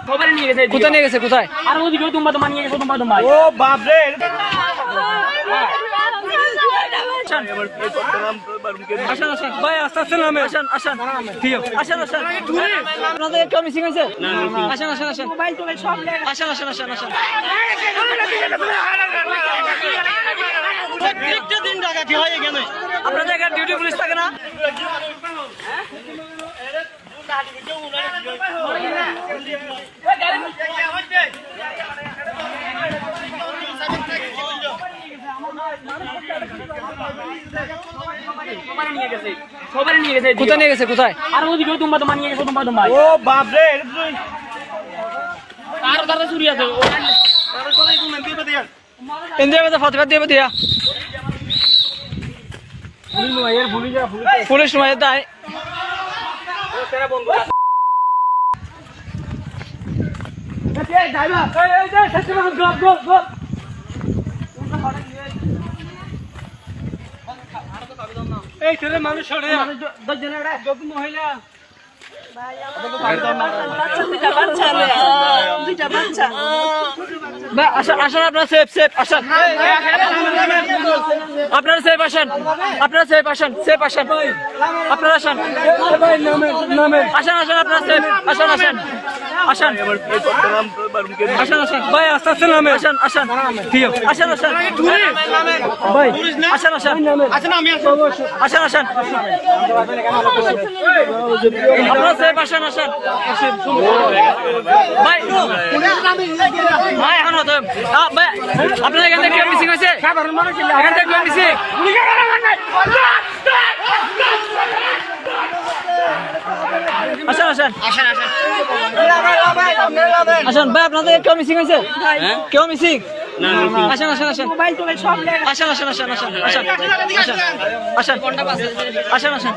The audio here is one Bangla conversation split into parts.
কোথায় নিয়ে গেছে কোথায়? আর ওদিকে তোমরা তো মানিয়ে গেছো তোমরা ও বাপ রে আসেন আসেন ভাই আস্তে আস্তে নামে আসেন আসেন আসেন আসেন আপনাদের কেউ মিসিং হয়েছে? আসেন আসেন আসেন মোবাইল তুলে সব আসেন আসেন আসেন আসেন একটা দিন ডাকাতি হয় এখানে আপনাদের এখানে ডিউটি পুলিশ থাকে না? কোথায় নিয়ে গেছে কোথায়? আর ওদিকে তোমরা তো মানিয়ে গেছো তোমরা ও বাপ রে আর দাদা চুরি আছে ইন্দিরা বাজার ফাতেমা দিয়ে দিয়া পুলিশ মায়ের দায় এই ছেলে মানুষ মহিলা আসেন আপনারা সেফ সেফ আসেন আপনারা সেফ আসেন আপনারা সেফ আসেন সেফ আসেন আপনারা আসেন আসেন আসেন আপনারা সেফ আসেন আসেন আসেন আসেন আসেন ভাই আস্তে আস্তে নামে আসেন আসেন আসেন আসেন ভাই আসেন আসেন আসেন আসেন আপনারা সেফ আসেন আসেন ভাই ভাই এখন ভাই আপনার এখান থেকে মিসিং হয়েছে এখান থেকে মিসিং আসেন আসেন আসেন আসেন ভাই আপনাদের কেউ মিসিং হয়েছে কেউ মিসিং আসেন আসেন আসেন মোবাইল তুলে সব আসেন আসেন আসেন আসেন আসেন আসেন আসেন আসেন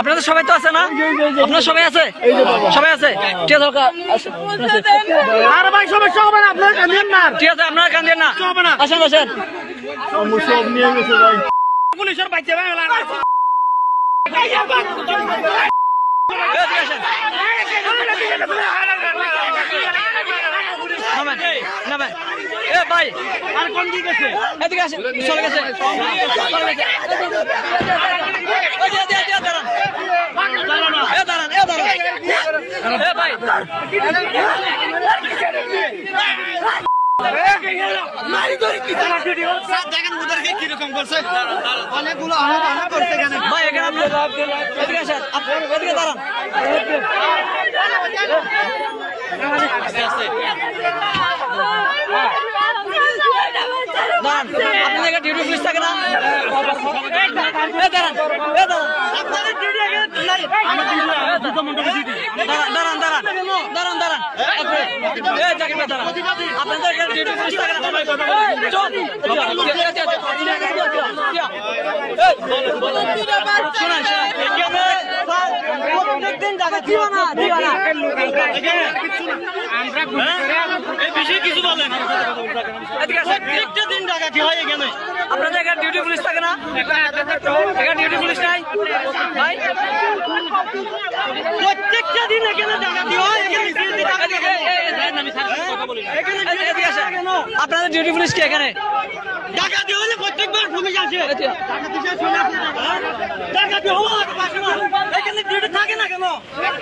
আপনাদের সবাই তো আছে না? আপনার সবাই আছে সবাই আছে ঠিক আছে ঠিক আছে আপনারা কান্দিয়েন না আসেন আসেন সব নিয়ে গেছে ভাই পুলিশের বাইতে ভাই আর কোন দিকে গেছে এদিকে আসেন চলে গেছে ভাই কিরকম করছে অনেকগুলো করছে ভাই এখানে আপনি এদিকে আসেন এদিকে দাঁড়ান আপনাদের ডিউটি পুলিশ থাকে না? দাঁড়ান দাঁড়ান দাঁড়ান দাঁড়ান দাঁড়ান আপনাদের ডিউটি পুলিশ থাকে না? প্রত্যেকদিন টাকা দিও না কিছু বলেন একটা দিন ডাকাতি হয় এখানে আপনাদের এখানে ডিউটি পুলিশ থাকে না? এখানে ডিউটি পুলিশ নাই ভাই প্রত্যেকটা দিন এখানে ডাকাতি হয় আপনাদের ডিউটি পুলিশ কি এখানে? ডাকাতি হলে প্রত্যেকবার পুলিশ আসে ডাকাতি হওয়া এখানে ডিউটি থাকে না কেন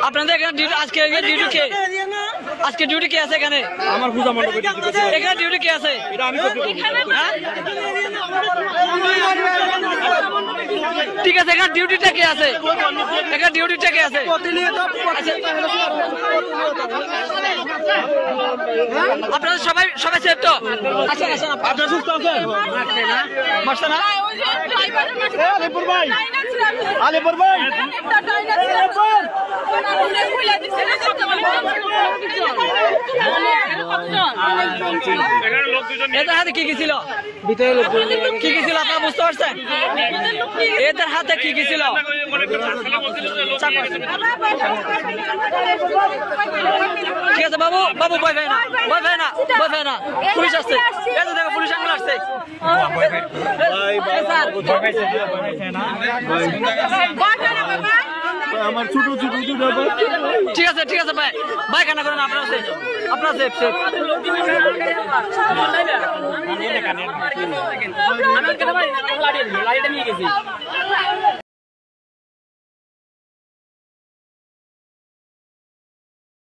আপনাদের এখানে ডিউটি আজকে ডিউটি কে আজকে ডিউটি কে আছে এখানে? আমার পূজা মণ্ডপে এখানে ডিউটি কে আছে? এটা আমি ঠিক আছে এখানে ডিউটিটা কে আছে? এখানে ডিউটিটা কে আছে? আপনারা সবাই সবাই সেফ তো? আসেন আসেন আপনারা সুস্থ আছেন মারছে না? আলিপুর ভাই আলিপুর ভাই এদের হাতে কি কি ছিল? কি কি ছিল আপনারা বুঝতে পারছেন? এদের হাতে কি কি ছিল? ঠিক আছে বাবু বাবু ভয় পায় না ভয় পায় না ভয় পায় না পুলিশ আসছে, এই যে দেখো পুলিশ আঙ্কেল আসছে। আমার ছোট ছোট দুটো বাচ্চা। ঠিক আছে ভাই, ভাই কেন করেন, আপনারা সেফ, আপনারা সেফ। লাড়িটা নিয়ে গেছি